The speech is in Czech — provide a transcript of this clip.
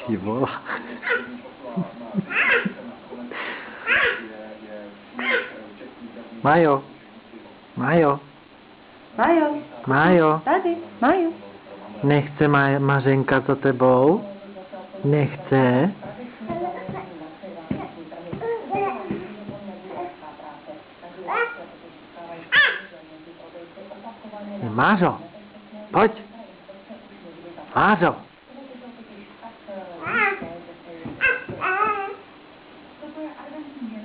Ty vole. Majo. Majo. Majo. Majo. Tady. Majo. Nechce Mařenka za tebou? Nechce? Mářo, pojď. Mářo. To je adventní